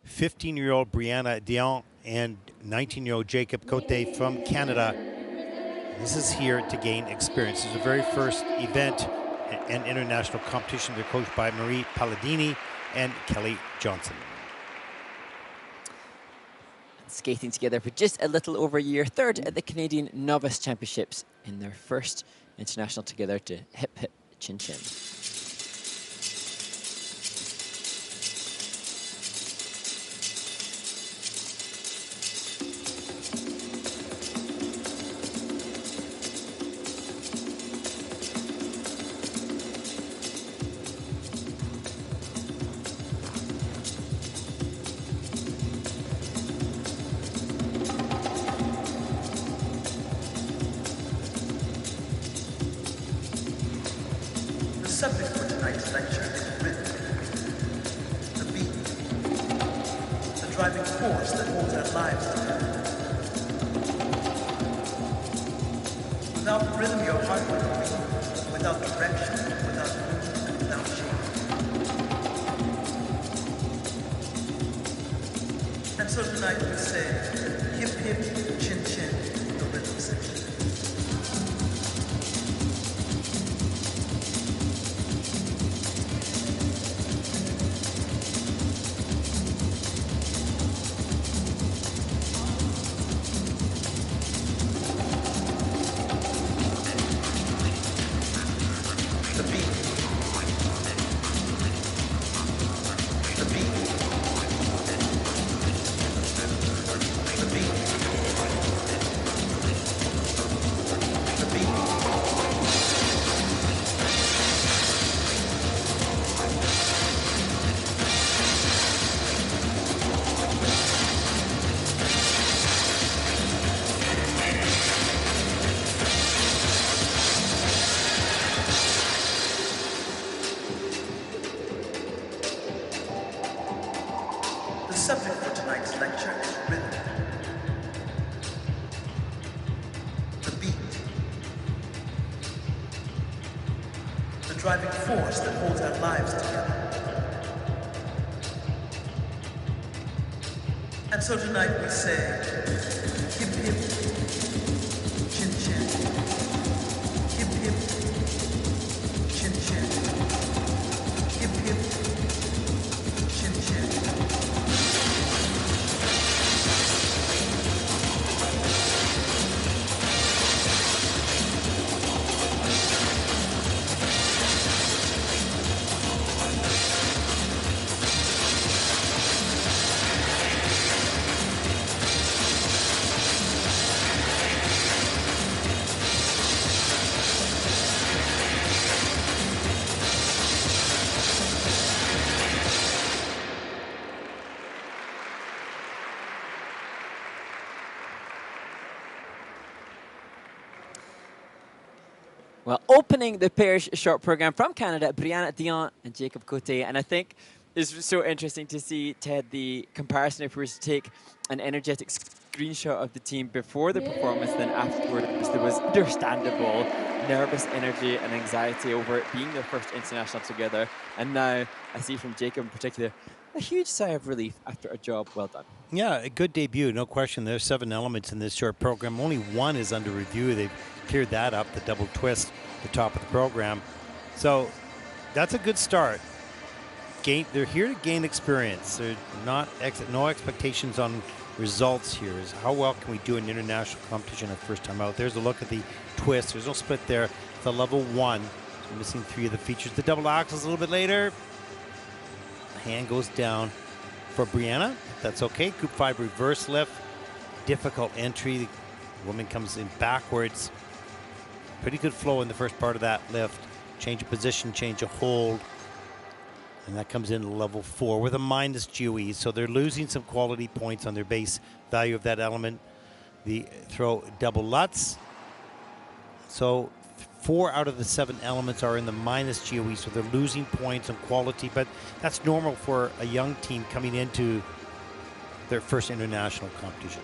15-year-old Brianna DION and 19-year-old Jacob COTE from Canada. This is here to gain experience. This is the very first event and international competition. They're coached by Marie Palladini and Kelly Johnson. Skating together for just a little over a year, third at the Canadian Novice Championships in their first international together to hip hip chin chin. The subject for tonight's lecture is rhythm, the beat, the driving force that holds our lives together. Without rhythm, your heart would beat, without direction, without movement, without shape. And so tonight we say, hip hip, chin chin, the rhythm section. The subject for tonight's lecture is rhythm, the beat, the driving force that holds our lives together. And so tonight we say, hip hip, chin chin, hip hip, chin chin, hip hip, chin chin. Well, opening the pairs short program from Canada, Brianna DION and Jacob COTE. And I think it's so interesting to see, Ted, the comparison if we were to take an energetic screenshot of the team before the performance, then afterwards there was understandable nervous energy and anxiety over it being their first international together. And now I see from Jacob in particular, a huge sigh of relief after a job well done. Yeah, a good debut, no question. There's 7 elements in this short program. Only one is under review. They've cleared that up, the double twist, the top of the program. So that's a good start. They're here to gain experience. There's no expectations on results here. Is how well can we do an international competition our first time out. There's a look at the twist. There's no split there. It's a level 1. So missing 3 of the features. The double axels a little bit later. The hand goes down for Brianna. That's okay. Group 5 reverse lift. Difficult entry. The woman comes in backwards. Pretty good flow in the first part of that lift. Change of position, change of hold. And that comes in level 4 with a minus GOE. So they're losing some quality points on their base value of that element. The throw double Lutz. So 4 out of the 7 elements are in the minus GOE. So they're losing points on quality. But that's normal for a young team coming into their first international competition.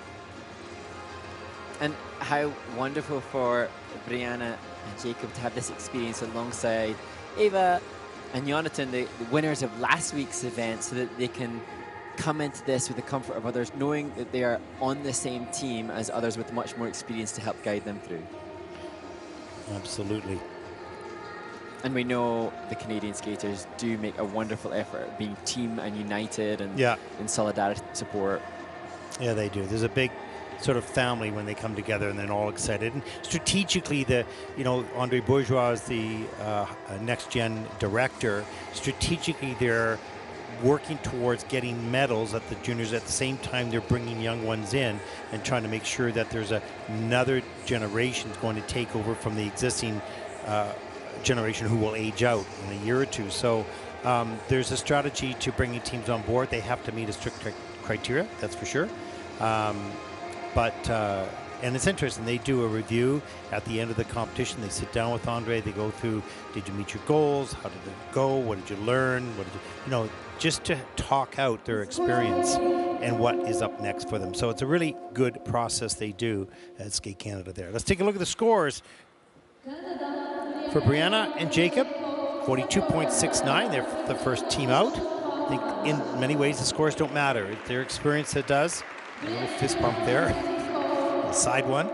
And how wonderful for Brianna and Jacob to have this experience alongside Eva and Jonathan, the winners of last week's event, so that they can come into this with the comfort of others, knowing that they are on the same team as others with much more experience to help guide them through. Absolutely. And we know the Canadian skaters do make a wonderful effort at being team and united and in solidarity support. Yeah, they do. There's a big sort of family when they come together and they're all excited. And strategically, Andre Bourgeois is the next gen director. Strategically, they're working towards getting medals at the juniors. At the same time, they're bringing young ones in and trying to make sure that there's another generation going to take over from the existing generation who will age out in a year or two. So there's a strategy to bringing teams on board. They have to meet a strict criteria, that's for sure. And it's interesting, they do a review at the end of the competition. They sit down with Andre, they go through, did you meet your goals? How did it go? What did you learn? What did you, just to talk out their experience and what is up next for them. So it's a really good process they do at Skate Canada there. Let's take a look at the scores. For Brianna and Jacob, 42.69. They're the first team out. I think in many ways the scores don't matter. It's their experience that does. A little fist bump there. A side one.